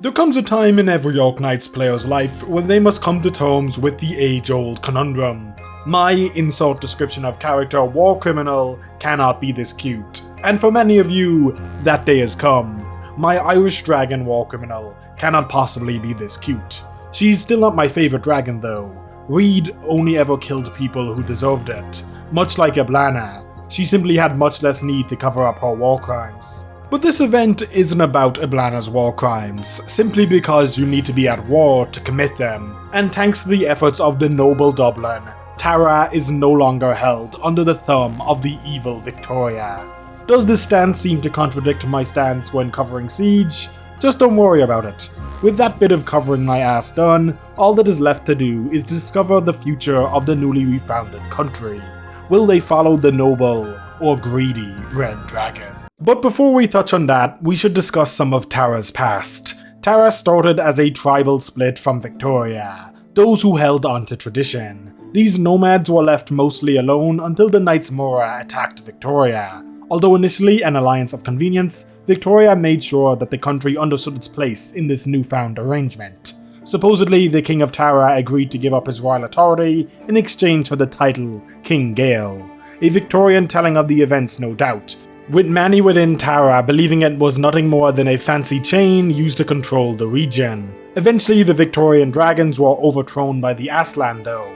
There comes a time in every Arknights player's life when they must come to terms with the age-old conundrum. My insult description of character war criminal cannot be this cute. And for many of you, that day has come. My Irish dragon war criminal cannot possibly be this cute. She's still not my favourite dragon though. Reed only ever killed people who deserved it. Much like Eblana, she simply had much less need to cover up her war crimes. But this event isn't about Eblana's war crimes, simply because you need to be at war to commit them, and thanks to the efforts of the noble Dublin, Tara is no longer held under the thumb of the evil Victoria. Does this stance seem to contradict my stance when covering Siege? Just don't worry about it. With that bit of covering my ass done, all that is left to do is discover the future of the newly refounded country. Will they follow the noble or greedy Red Dragon? But before we touch on that, we should discuss some of Tara's past. Tara started as a tribal split from Victoria, those who held on to tradition. These nomads were left mostly alone until the Knights Mora attacked Victoria. Although initially an alliance of convenience, Victoria made sure that the country understood its place in this newfound arrangement. Supposedly, the King of Tara agreed to give up his royal authority in exchange for the title King Gale. A Victorian telling of the events, no doubt, with many within Tara believing it was nothing more than a fancy chain used to control the region. Eventually the Victorian dragons were overthrown by the Aslan though.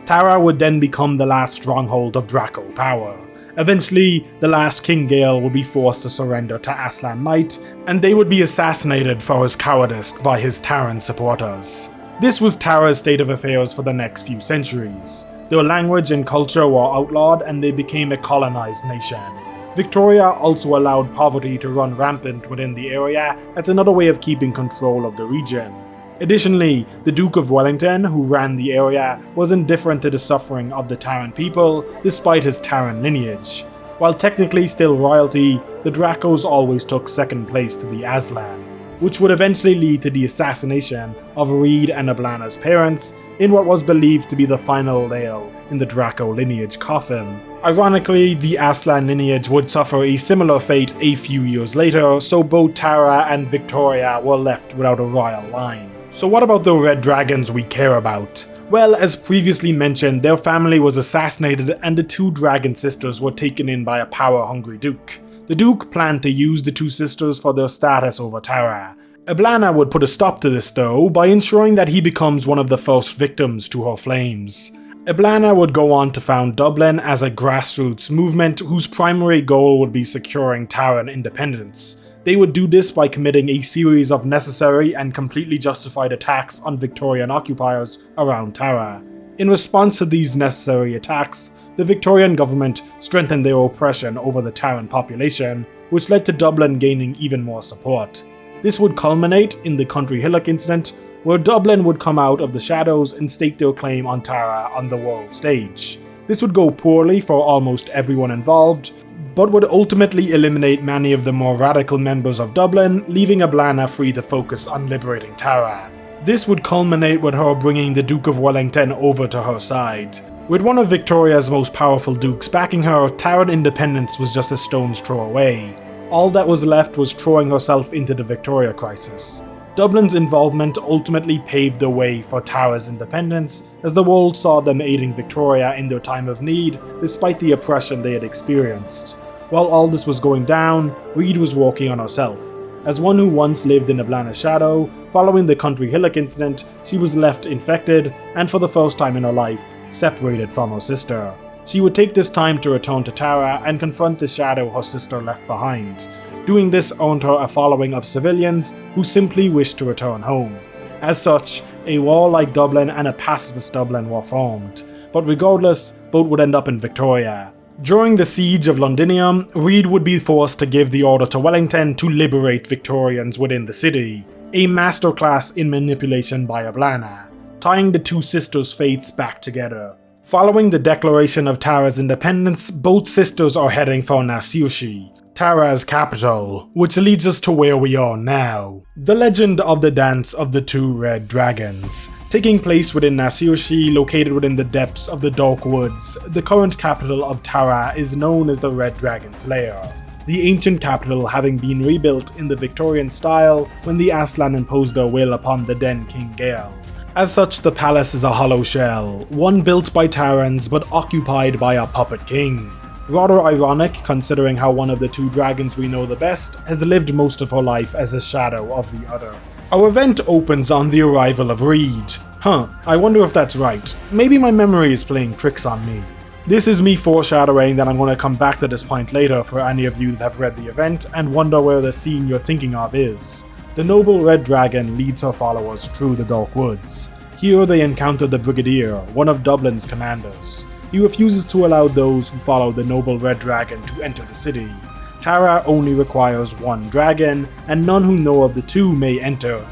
Tara would then become the last stronghold of Draco power. Eventually, the last King Gale would be forced to surrender to Aslan might, and they would be assassinated for his cowardice by his Taran supporters. This was Tara's state of affairs for the next few centuries. Their language and culture were outlawed and they became a colonized nation. Victoria also allowed poverty to run rampant within the area as another way of keeping control of the region. Additionally, the Duke of Wellington, who ran the area, was indifferent to the suffering of the Taran people despite his Taran lineage. While technically still royalty, the Dracos always took second place to the Aslan, which would eventually lead to the assassination of Reed and Eblana's parents in what was believed to be the final nail in the Draco lineage coffin. Ironically, the Aslan lineage would suffer a similar fate a few years later, so both Tara and Victoria were left without a royal line. So what about the Red Dragons we care about? Well, as previously mentioned, their family was assassinated and the two dragon sisters were taken in by a power-hungry duke. The duke planned to use the two sisters for their status over Tara. Eblana would put a stop to this though by ensuring that he becomes one of the first victims to her flames. Eblana would go on to found Dublinn as a grassroots movement whose primary goal would be securing Taran independence. They would do this by committing a series of necessary and completely justified attacks on Victorian occupiers around Tara. In response to these necessary attacks, the Victorian government strengthened their oppression over the Taran population, which led to Dublin gaining even more support. This would culminate in the Country Hillock incident, where Dublin would come out of the shadows and stake their claim on Tara on the world stage. This would go poorly for almost everyone involved, but would ultimately eliminate many of the more radical members of Dublin, leaving Eblana free to focus on liberating Tara. This would culminate with her bringing the Duke of Wellington over to her side. With one of Victoria's most powerful dukes backing her, Taran independence was just a stone's throw away. All that was left was throwing herself into the Victoria crisis. Dublin's involvement ultimately paved the way for Tara's independence, as the world saw them aiding Victoria in their time of need, despite the oppression they had experienced. While all this was going down, Reed was working on herself. As one who once lived in Eblana's shadow, following the Country Hillock incident, she was left infected, and for the first time in her life, separated from her sister. She would take this time to return to Tara and confront the shadow her sister left behind. Doing this earned her a following of civilians who simply wished to return home. As such, a warlike Dublin and a pacifist Dublin were formed, but regardless, both would end up in Victoria. During the siege of Londinium, Reed would be forced to give the order to Wellington to liberate Victorians within the city, a masterclass in manipulation by Eblana, tying the two sisters' fates back together. Following the declaration of Tara's independence, both sisters are heading for Nasiushi, Tara's capital, which leads us to where we are now. The legend of the Dance of the Two Red Dragons. Taking place within Nasiushi, located within the depths of the Dark Woods, the current capital of Tara is known as the Red Dragon's Lair. the ancient capital having been rebuilt in the Victorian style when the Aslan imposed their will upon the then King Gael. As such, the palace is a hollow shell, one built by Terrans but occupied by a puppet king. Rather ironic considering how one of the two dragons we know the best has lived most of her life as a shadow of the other. Our event opens on the arrival of Reed. I wonder if that's right. Maybe my memory is playing tricks on me. This is me foreshadowing that I'm going to come back to this point later for any of you that have read the event and wonder where the scene you're thinking of is. The noble red dragon leads her followers through the dark woods. Here they encounter the Brigadier, one of Dublin's commanders. He refuses to allow those who follow the noble red dragon to enter the city. Tara only requires one dragon, and none who know of the two may enter.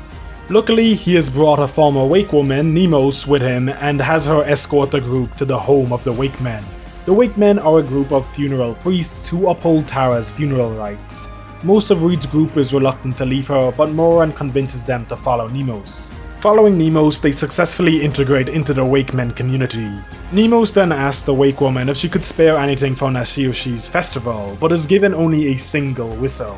Luckily, he has brought a former Wake woman, Nemos, with him and has her escort the group to the home of the Wake Men. The Wake Men are a group of funeral priests who uphold Tara's funeral rites. Most of Reed's group is reluctant to leave her, but Moran convinces them to follow Nemos. Following Nemos, they successfully integrate into the Wake Men community. Nemos then asks the Wake Woman if she could spare anything for Nashiroshi's festival, but is given only a single whistle.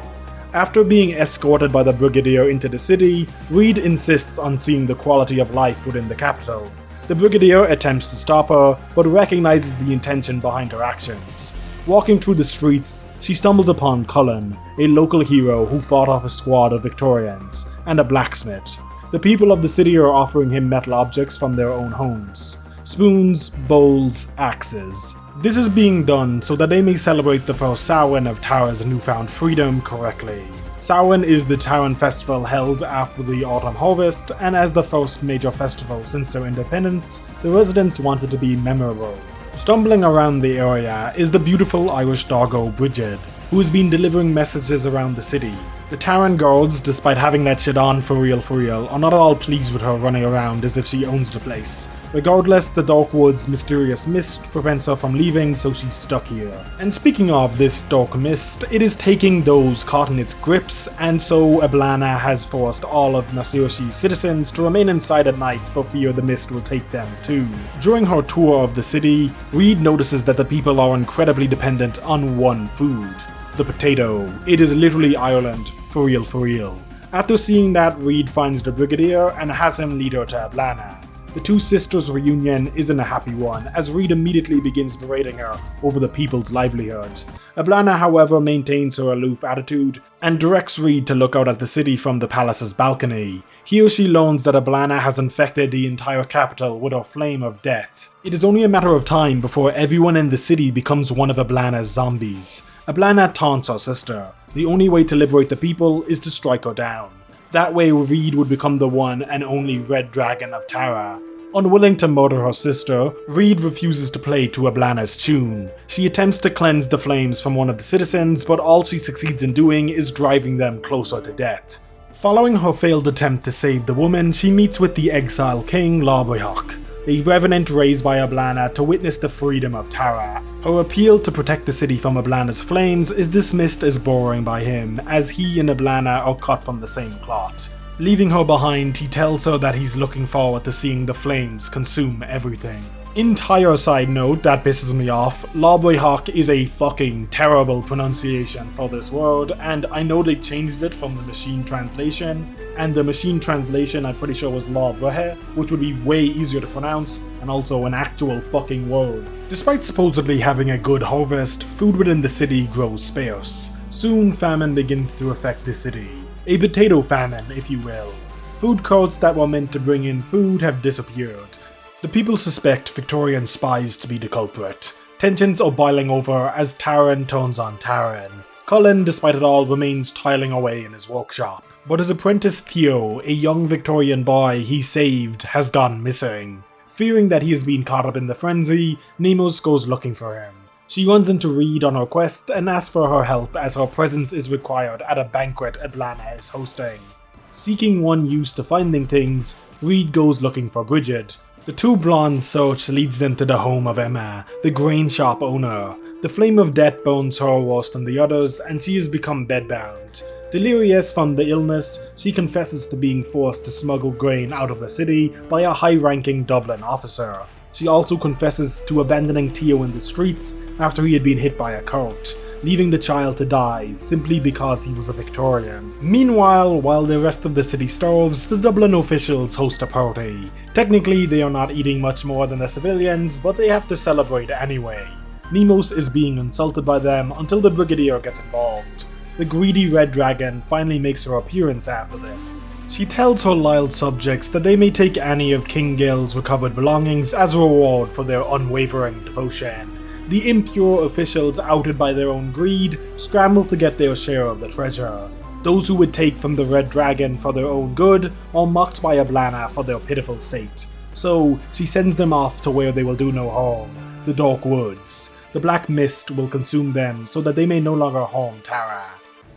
After being escorted by the Brigadier into the city, Reed insists on seeing the quality of life within the capital. The Brigadier attempts to stop her, but recognizes the intention behind her actions. Walking through the streets, she stumbles upon Cullen, a local hero who fought off a squad of Victorians, and a blacksmith. The people of the city are offering him metal objects from their own homes. Spoons, bowls, axes. This is being done so that they may celebrate the first Samhain of Tara's newfound freedom correctly. Samhain is the Taran festival held after the autumn harvest, and as the first major festival since their independence, the residents wanted to be memorable. Stumbling around the area is the beautiful Irish doggo Bridget, who has been delivering messages around the city. The Taran guards, despite having that shit on for real, are not at all pleased with her running around as if she owns the place. Regardless, the Dark Woods' mysterious mist prevents her from leaving, so she's stuck here. And speaking of this dark mist, it is taking those caught in its grips, and so Eblana has forced all of Nashiroshi's citizens to remain inside at night for fear the mist will take them too. During her tour of the city, Reed notices that the people are incredibly dependent on one food. The potato. It is literally Ireland, for real. After seeing that, Reed finds the Brigadier and has him lead her to Eblana. The two sisters' reunion isn't a happy one, as Reed immediately begins berating her over the people's livelihood. Eblana, however, maintains her aloof attitude and directs Reed to look out at the city from the palace's balcony. Here she learns that Eblana has infected the entire capital with her flame of death. It is only a matter of time before everyone in the city becomes one of Eblana's zombies. Eblana taunts her sister. The only way to liberate the people is to strike her down. That way Reed would become the one and only Red Dragon of Tara. Unwilling to murder her sister, Reed refuses to play to Eblana's tune. She attempts to cleanse the flames from one of the citizens, but all she succeeds in doing is driving them closer to death. Following her failed attempt to save the woman, she meets with the exile king Larbreach, a revenant raised by Eblana to witness the freedom of Tara. Her appeal to protect the city from Eblana's flames is dismissed as boring by him, as he and Eblana are cut from the same cloth. Leaving her behind, he tells her that he's looking forward to seeing the flames consume everything. Entire side note that pisses me off, Larbreach is a fucking terrible pronunciation for this word, and I know they changed it from the machine translation, and the machine translation I'm pretty sure was Larbreach, which would be way easier to pronounce, and also an actual fucking word. Despite supposedly having a good harvest, food within the city grows sparse. Soon famine begins to affect the city. A potato famine, if you will. Food carts that were meant to bring in food have disappeared. The people suspect Victorian spies to be the culprit. Tensions are boiling over as Taran turns on Taran. Cullen, despite it all, remains toiling away in his workshop. But his apprentice Theo, a young Victorian boy he saved, has gone missing. Fearing that he has been caught up in the frenzy, Nemos goes looking for him. She runs into Reed on her quest and asks for her help as her presence is required at a banquet Eblana is hosting. Seeking one used to finding things, Reed goes looking for Bridget. The two blondes' search leads them to the home of Emma, the grain shop owner. The flame of death burns her worse than the others, and she has become bedbound. Delirious from the illness, she confesses to being forced to smuggle grain out of the city by a high-ranking Dublin officer. She also confesses to abandoning Theo in the streets after he had been hit by a cart. leaving the child to die simply because he was a Victorian. Meanwhile, while the rest of the city starves, the Dublin officials host a party. Technically, they are not eating much more than the civilians, but they have to celebrate anyway. Nemos is being insulted by them until the Brigadier gets involved. The greedy red dragon finally makes her appearance after this. She tells her loyal subjects that they may take any of King Gil's recovered belongings as a reward for their unwavering devotion. The impure officials, outed by their own greed, scramble to get their share of the treasure. Those who would take from the red dragon for their own good are mocked by Ablana for their pitiful state. So she sends them off to where they will do no harm, the dark woods. The black mist will consume them so that they may no longer harm Tara.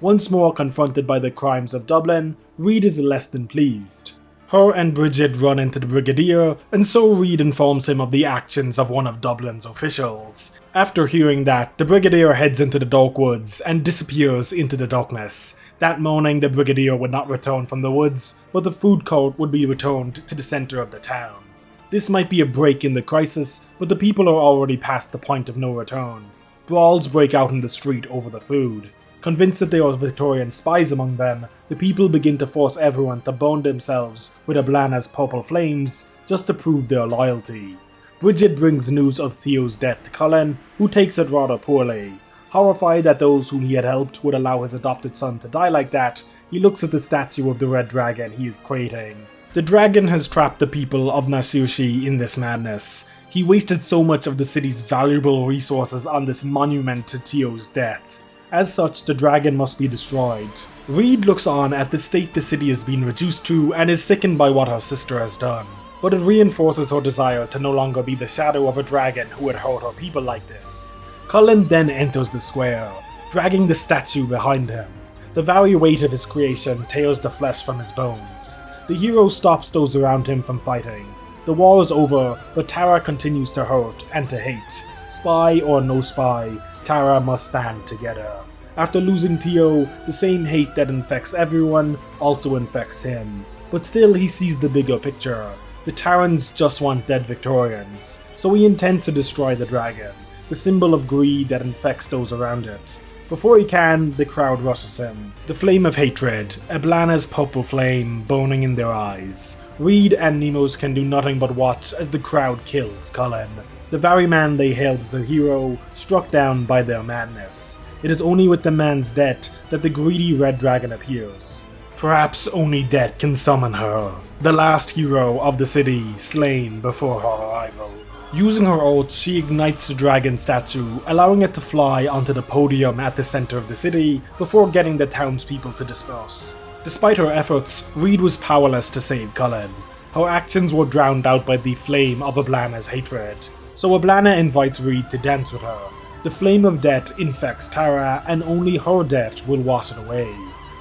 Once more confronted by the crimes of Dublin, Reed is less than pleased. Her and Bridget run into the Brigadier, and so Reed informs him of the actions of one of Dublin's officials. After hearing that, the Brigadier heads into the dark woods and disappears into the darkness. That morning, the Brigadier would not return from the woods, but the food court would be returned to the center of the town. This might be a break in the crisis, but the people are already past the point of no return. Brawls break out in the street over the food. Convinced that there are Victorian spies among them, the people begin to force everyone to burn themselves with Ablana's purple flames just to prove their loyalty. Bridget brings news of Theo's death to Cullen, who takes it rather poorly. Horrified that those whom he had helped would allow his adopted son to die like that, he looks at the statue of the red dragon he is creating. The dragon has trapped the people of Nasushi in this madness. He wasted so much of the city's valuable resources on this monument to Theo's death. As such, the dragon must be destroyed. Reed looks on at the state the city has been reduced to and is sickened by what her sister has done. But it reinforces her desire to no longer be the shadow of a dragon who had hurt her people like this. Cullen then enters the square, dragging the statue behind him. The very weight of his creation tears the flesh from his bones. The hero stops those around him from fighting. The war is over, but Tara continues to hurt and to hate. Spy or no spy, Tara must stand together. After losing Theo, the same hate that infects everyone also infects him. But still he sees the bigger picture. The Tarans just want dead Victorians, so he intends to destroy the dragon, the symbol of greed that infects those around it. Before he can, the crowd rushes him. The flame of hatred, Ablana's purple flame, burning in their eyes. Reed and Nemos can do nothing but watch as the crowd kills Cullen, the very man they hailed as a hero, struck down by their madness. It is only with the man's death that the greedy red dragon appears. Perhaps only death can summon her, the last hero of the city slain before her arrival. Using her oaths, she ignites the dragon statue, allowing it to fly onto the podium at the center of the city before getting the townspeople to disperse. Despite her efforts, Reed was powerless to save Cullen. Her actions were drowned out by the flame of Ablana's hatred. So Ablana invites Reed to dance with her. The flame of death infects Tara, and only her death will wash it away.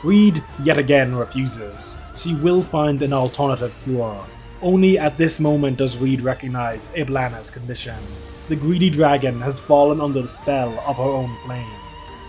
Reed yet again refuses. She will find an alternative cure. Only at this moment does Reed recognize Ablana's condition. The greedy dragon has fallen under the spell of her own flame.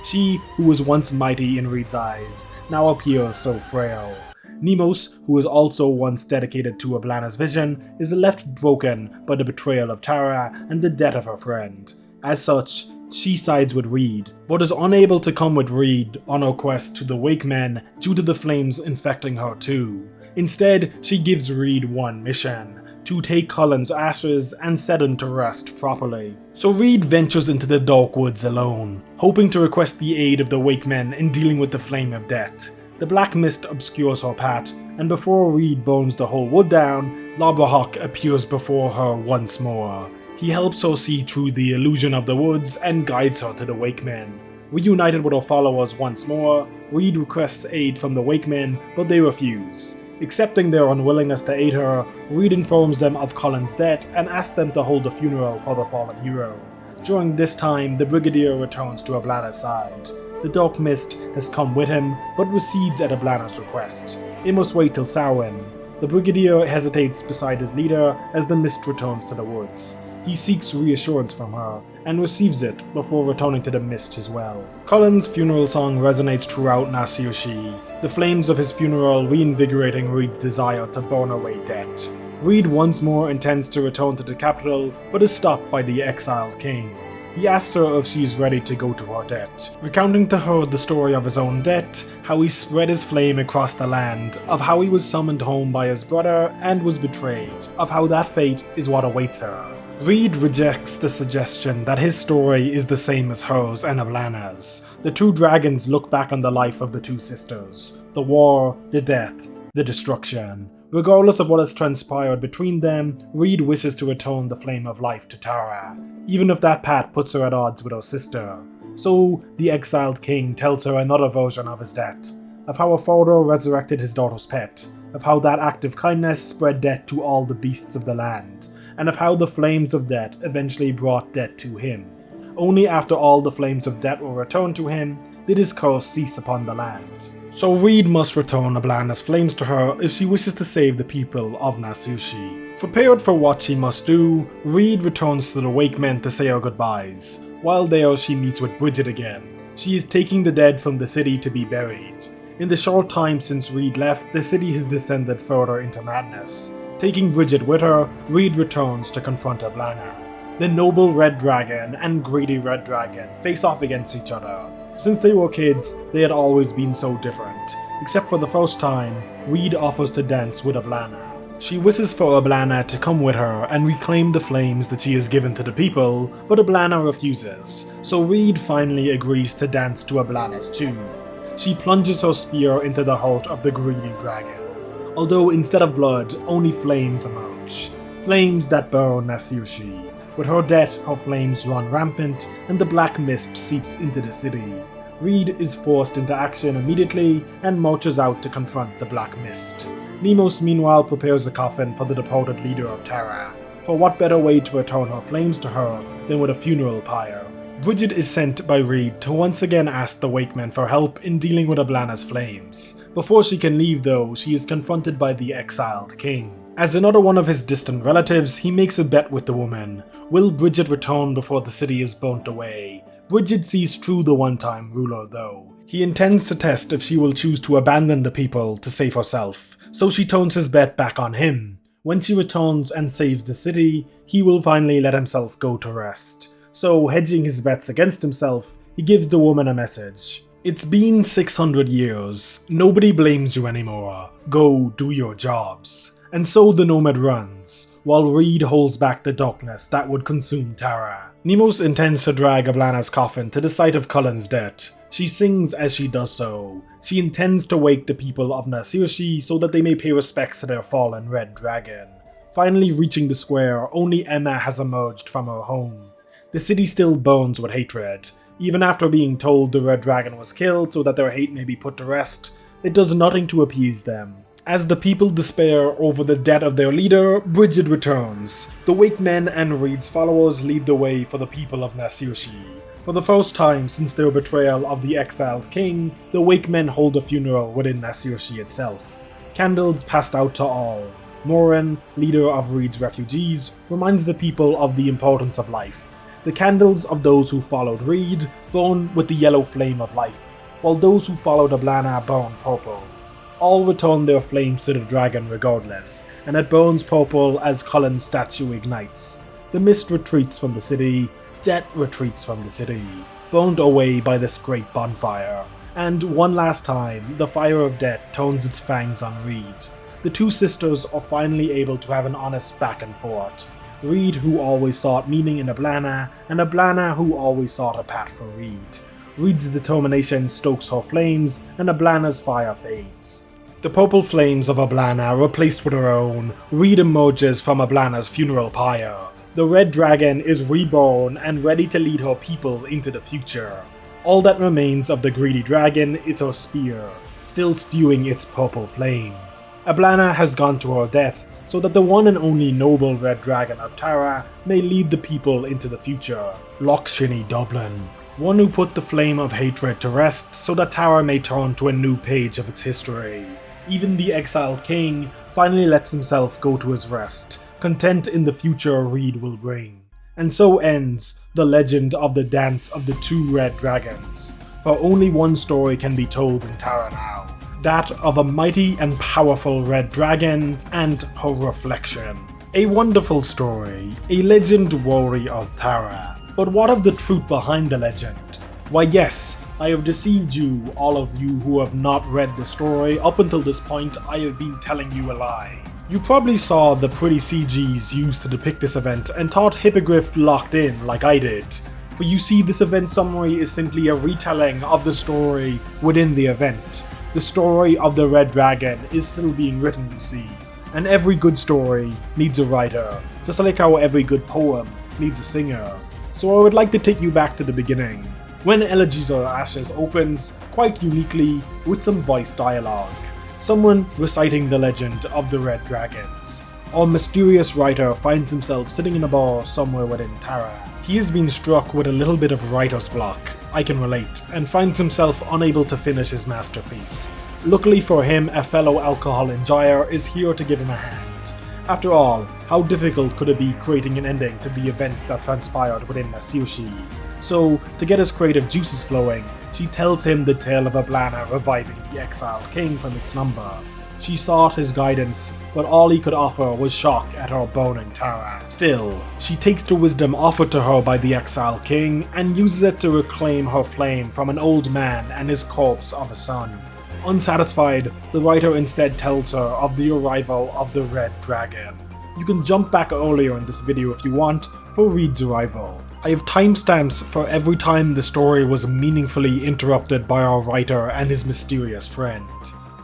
She, who was once mighty in Reed's eyes, now appears so frail. Nemos, who was also once dedicated to Ablana's vision, is left broken by the betrayal of Tara and the death of her friend. As such, she sides with Reed, but is unable to come with Reed on her quest to the Wake Men due to the flames infecting her too. Instead, she gives Reed one mission: to take Cullen's ashes and set him to rest properly. So Reed ventures into the dark woods alone, hoping to request the aid of the Wake Men in dealing with the flame of death. The black mist obscures her path, and before Reed burns the whole wood down, Labrahawk appears before her once more. He helps her see through the illusion of the woods and guides her to the Wake Men. Reunited with her followers once more, Reed requests aid from the Wake Men, but they refuse. Accepting their unwillingness to aid her, Reed informs them of Cullen's death and asks them to hold a funeral for the fallen hero. During this time, the Brigadier returns to Ablana's side. The dark mist has come with him, but recedes at Ablana's request. It must wait till Samhain. The Brigadier hesitates beside his leader as the mist returns to the woods. He seeks reassurance from her, and receives it before returning to the mist as well. Cullen's funeral song resonates throughout Nasushi, the flames of his funeral reinvigorating Reed's desire to burn away debt. Reed once more intends to return to the capital, but is stopped by the exiled king. He asks her if she is ready to go to her death, recounting to her the story of his own death, how he spread his flame across the land, of how he was summoned home by his brother and was betrayed, of how that fate is what awaits her. Reed rejects the suggestion that his story is the same as hers and Oblana's. The two dragons look back on the life of the two sisters, the war, the death, the destruction. Regardless of what has transpired between them, Reed wishes to return the flame of life to Tara, even if that path puts her at odds with her sister. So, the exiled king tells her another version of his death, of how a father resurrected his daughter's pet, of how that act of kindness spread death to all the beasts of the land, and of how the flames of death eventually brought death to him. Only after all the flames of death were returned to him did his curse cease upon the land. So Reed must return Oblana's flames to her if she wishes to save the people of Nasushi. Prepared for what she must do, Reed returns to the Wakemen to say her goodbyes. While there, she meets with Bridget again. She is taking the dead from the city to be buried. In the short time since Reed left, the city has descended further into madness. Taking Bridget with her, Reed returns to confront Oblana. The noble Red Dragon and greedy Red Dragon face off against each other. Since they were kids, they had always been so different, except for the first time, Reed offers to dance with Oblana. She wishes for Oblana to come with her and reclaim the flames that she has given to the people, but Oblana refuses, so Reed finally agrees to dance to Oblana's tune. She plunges her spear into the heart of the greedy dragon. Although instead of blood, only flames emerge. Flames that burn Nasushi. With her death, her flames run rampant, and the black mist seeps into the city. Reed is forced into action immediately and marches out to confront the black mist. Nemo's meanwhile prepares a coffin for the departed leader of Tara. For what better way to return her flames to her than with a funeral pyre? Bridget is sent by Reed to once again ask the Wakemen for help in dealing with Oblana's flames. Before she can leave though, she is confronted by the exiled king. As another one of his distant relatives, he makes a bet with the woman. Will Bridget return before the city is burnt away? Bridget sees through the one-time ruler though. He intends to test if she will choose to abandon the people to save herself, so she turns his bet back on him. When she returns and saves the city, he will finally let himself go to rest. So, hedging his bets against himself, he gives the woman a message. It's been 600 years. Nobody blames you anymore. Go do your jobs. And so the nomad runs, while Reed holds back the darkness that would consume Tara. Nemo's intends to drag Oblana's coffin to the site of Cullen's death. She sings as she does so. She intends to wake the people of Nasushi so that they may pay respects to their fallen red dragon. Finally reaching the square, only Emma has emerged from her home. The city still burns with hatred. Even after being told the red dragon was killed so that their hate may be put to rest, it does nothing to appease them. As the people despair over the death of their leader, Bridget returns. The Wakemen and Reed's followers lead the way for the people of Nasushi. For the first time since their betrayal of the exiled king, the Wakemen hold a funeral within Nasushi itself. Candles passed out to all. Morin, leader of Reed's refugees, reminds the people of the importance of life. The candles of those who followed Reed burn with the yellow flame of life, while those who followed Oblana burn purple. All return their flames to the dragon regardless, and it burns purple as Cullen's statue ignites. The mist retreats from the city, death retreats from the city, burned away by this great bonfire. And one last time, the fire of death turns its fangs on Reed. The two sisters are finally able to have an honest back and forth. Reed, who always sought meaning in Oblana, and Oblana, who always sought a path for Reed. Reed's determination stokes her flames, and Oblana's fire fades. The purple flames of Oblana replaced with her own, Reed emerges from Oblana's funeral pyre. The red dragon is reborn and ready to lead her people into the future. All that remains of the greedy dragon is her spear, still spewing its purple flame. Oblana has gone to her death, so that the one and only noble red dragon of Tara may lead the people into the future. Lakshmi Dublinn, one who put the flame of hatred to rest so that Tara may turn to a new page of its history. Even the exiled king finally lets himself go to his rest, content in the future Reed will bring. And so ends the legend of the dance of the two red dragons, for only one story can be told in Tara now, that of a mighty and powerful red dragon and her reflection. A wonderful story, a legend worthy of Tara. But what of the truth behind the legend? Why yes, I have deceived you, all of you who have not read the story. Up until this point, I have been telling you a lie. You probably saw the pretty CGs used to depict this event and thought Hippogriff locked in like I did. For you see, this event summary is simply a retelling of the story within the event. The story of the Red Dragon is still being written, you see. And every good story needs a writer, just like how every good poem needs a singer. So I would like to take you back to the beginning, when Elegies or Ashes opens quite uniquely with some voice dialogue. Someone reciting the legend of the Red Dragons. Our mysterious writer finds himself sitting in a bar somewhere within Tara. He has been struck with a little bit of writer's block, I can relate, and finds himself unable to finish his masterpiece. Luckily for him, a fellow alcohol enjoyer is here to give him a hand. After all, how difficult could it be creating an ending to the events that transpired within Nasushi? So, to get his creative juices flowing, she tells him the tale of Ablana reviving the exiled king from his slumber. She sought his guidance, but all he could offer was shock at her burning Tara. Still, she takes the wisdom offered to her by the exiled king and uses it to reclaim her flame from an old man and his corpse of a son. Unsatisfied, the writer instead tells her of the arrival of the Red Dragon. You can jump back earlier in this video if you want for Reed's arrival. I have timestamps for every time the story was meaningfully interrupted by our writer and his mysterious friend.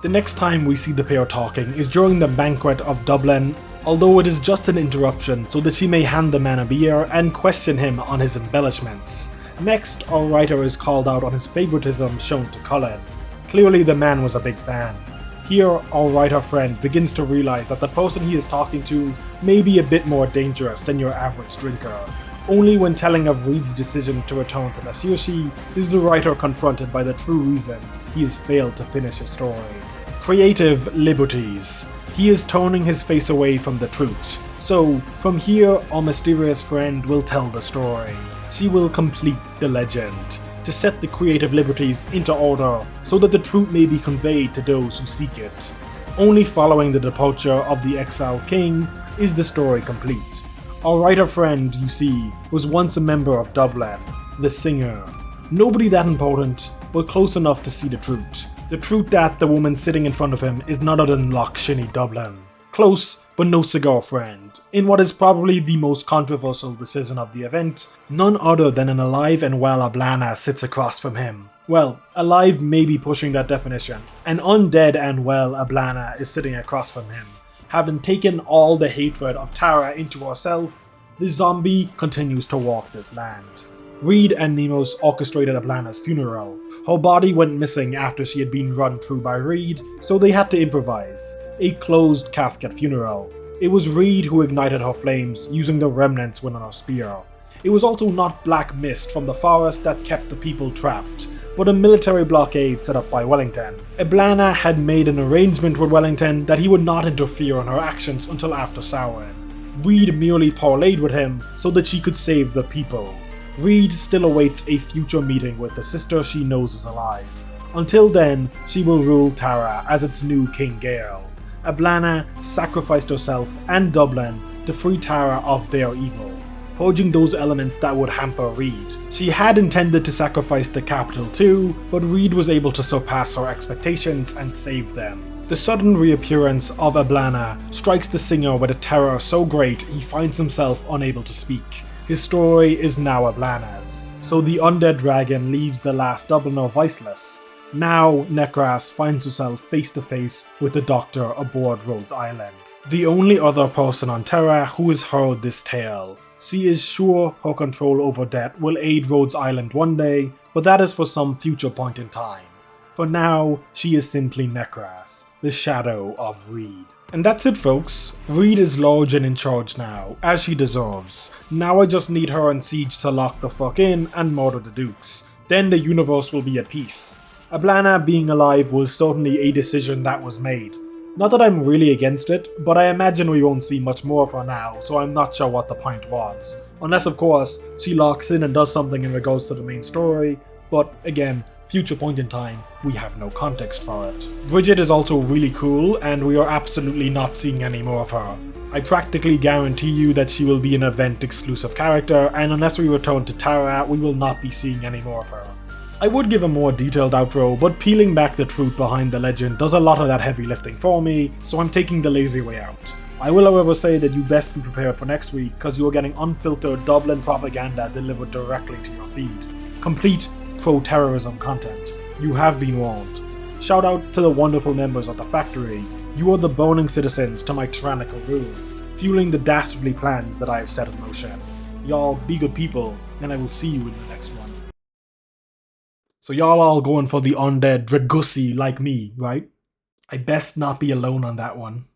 The next time we see the pair talking is during the banquet of Dublinn, although it is just an interruption so that she may hand the man a beer and question him on his embellishments. Next, our writer is called out on his favoritism shown to Cullen. Clearly the man was a big fan. Here, our writer friend begins to realize that the person he is talking to may be a bit more dangerous than your average drinker. Only when telling of Reed's decision to return to Nasushi is the writer confronted by the true reason he has failed to finish his story. Creative liberties. He is turning his face away from the truth. So, from here, our mysterious friend will tell the story. She will complete the legend, to set the creative liberties into order so that the truth may be conveyed to those who seek it. Only following the departure of the exiled king is the story complete. Our writer friend, you see, was once a member of Dublinn, the singer. Nobody that important, but close enough to see the truth. The truth that the woman sitting in front of him is none other than Loch-Shinny Dublinn. Close, but no cigar friend. In what is probably the most controversial decision of the event, none other than an alive and well Ablana sits across from him. Well, alive may be pushing that definition. An undead and well Ablana is sitting across from him. Having taken all the hatred of Tara into herself, the zombie continues to walk this land. Reed and Nemos orchestrated Ablana's funeral. Her body went missing after she had been run through by Reed, so they had to improvise. A closed casket funeral. It was Reed who ignited her flames using the remnants within her spear. It was also not black mist from the forest that kept the people trapped, but a military blockade set up by Wellington. Ablana had made an arrangement with Wellington that he would not interfere in her actions until after Samhain. Reed merely parleyed with him so that she could save the people. Reed still awaits a future meeting with the sister she knows is alive. Until then, she will rule Tara as its new King Gale. Ablana sacrificed herself and Dublin to free Tara of their evil, purging those elements that would hamper Reed. She had intended to sacrifice the capital too, but Reed was able to surpass her expectations and save them. The sudden reappearance of Ablana strikes the singer with a terror so great he finds himself unable to speak. His story is now Ablana's, so the undead dragon leaves the last Dubliner voiceless. Now, Necras finds herself face to face with the doctor aboard Rhodes Island, the only other person on Terra who has heard this tale. She is sure her control over death will aid Rhodes Island one day, but that is for some future point in time. For now, she is simply Necras, the shadow of Reed. And that's it, folks. Reed is large and in charge now, as she deserves. Now I just need her and Siege to lock the fuck in and murder the Dukes. Then the universe will be at peace. Ablana being alive was certainly a decision that was made. Not that I'm really against it, but I imagine we won't see much more of her now, so I'm not sure what the point was. Unless, of course, she locks in and does something in regards to the main story, but again, future point in time, we have no context for it. Bridget is also really cool, and we are absolutely not seeing any more of her. I practically guarantee you that she will be an event-exclusive character, and unless we return to Tara, we will not be seeing any more of her. I would give a more detailed outro, but peeling back the truth behind the legend does a lot of that heavy lifting for me, so I'm taking the lazy way out. I will however say that you best be prepared for next week, because you are getting unfiltered Dublinn propaganda delivered directly to your feed. Complete pro-terrorism content. You have been warned. Shout out to the wonderful members of the factory. You are the boning citizens to my tyrannical rule, fueling the dastardly plans that I have set in motion. Y'all be good people, and I will see you in the next one. So y'all all going for the undead Dragussi like me, right? I best not be alone on that one.